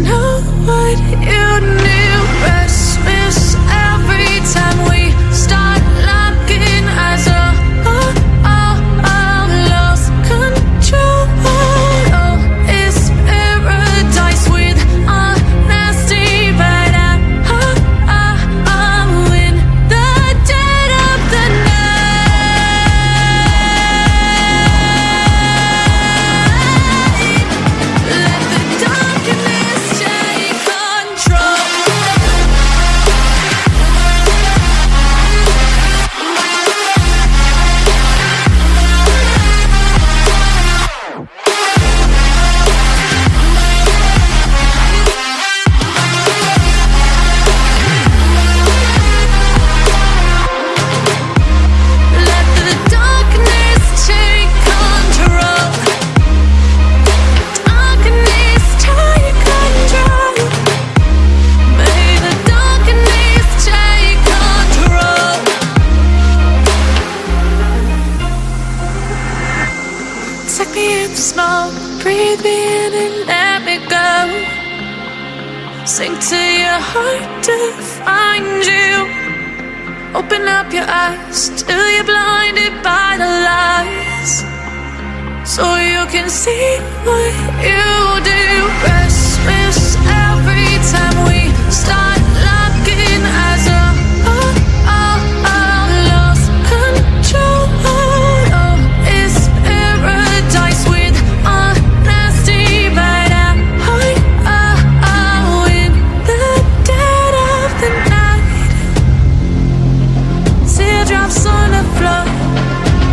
know what you knew. Restless every time we start locking eyes. Lost control. Oh, it's paradise with honesty, but I'm in the dead of the night. Let the darkness take control. Let the darkness take control. Darkness take control. May the darkness take control. Take me in the smoke, breathe me in and let me go. Sink to your heart to find you. Open up your eyes till you're blinded by the lies, so you can see what you do. Restless every time we start locking eyes. Lost control. Oh, it's paradise with honesty, but I'm in the dead of the night. Teardrops on the floor.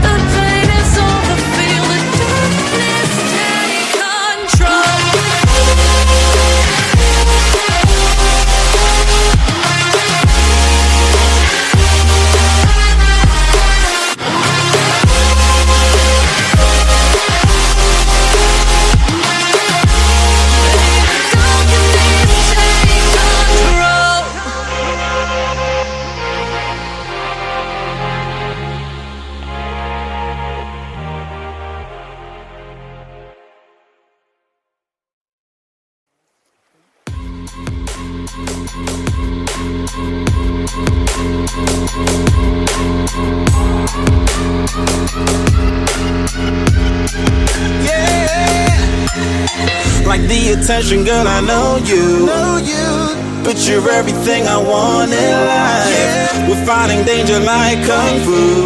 The pain is over. Feel the darkness take control. Darkness take control. Like the attention, girl, I know you. But you're everything I want in life. We're fighting danger like kung fu.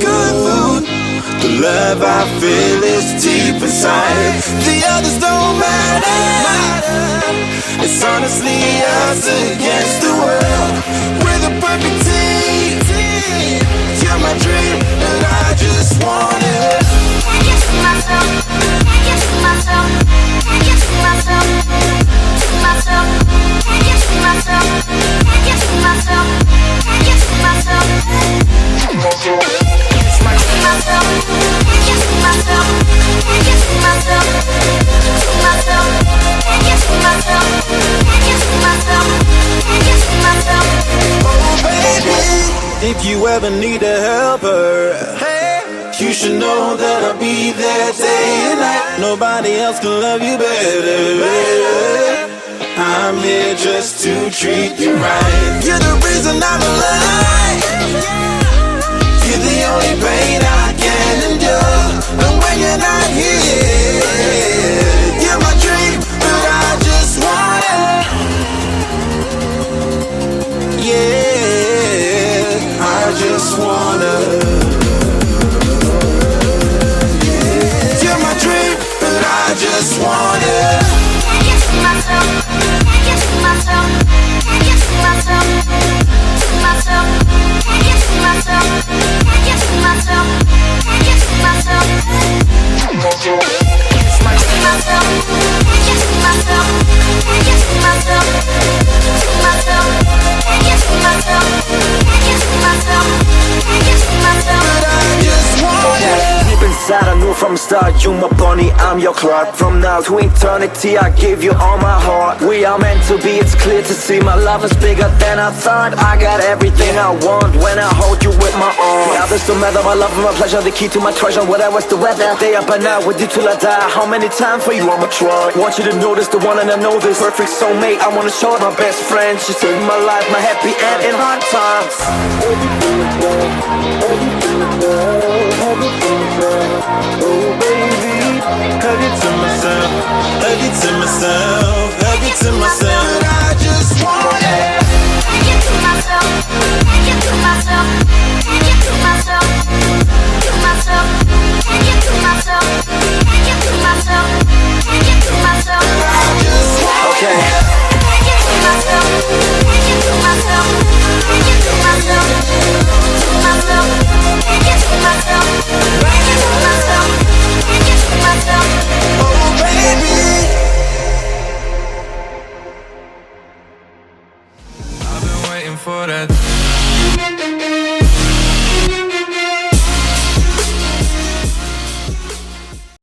The love I feel is deep inside. The others don't matter. It's honestly us against the world. We're the perfect team. You're my dream, and I just want it. Can't get to myself. Can't get to myself. Can't get to myself. To myself. Can't get to myself. Can't get to myself. Can't get to myself. To myself. Can't get to myself. Can't get to myself. To myself. Can't get to myself. Can't get to myself. Can't get to myself. Oh baby, if you ever need a helper, you should know that I'll be there day and night. Nobody else can love you better. I'm here just to treat you right. You're the reason I'm alive. You're the only pain I can endure. And when you're not here, you're my dream, but I just want it. Yeah, I just wanna. You're my dream, but I just want it. Can't get to myself. Can't get to myself. Can't get to myself. To myself. Can't get to myself. Can't get to myself. Can't get to myself. To myself. Can't get to myself. Can't get to myself. To myself. Can't get to myself. Can't get to myself. Can't get to myself. But I just want it. Deep inside I knew from the start, you my bunny, I'm your Clark. From now to eternity I give you all my heart. We are meant to to be, it's clear to see my love is bigger than I thought. I got everything I want when I hold you with my arms. The others don't matter, my love and my pleasure, the key to my treasure. Whatever's the weather, day up and out with you till I die. How many times for you I'ma try? Want you to notice the one and I know this perfect soulmate. I wanna show it my best friend. She saved my life, my happy end in hard times. Oh baby, Hug it to myself, hug it to myself, hug it to myself.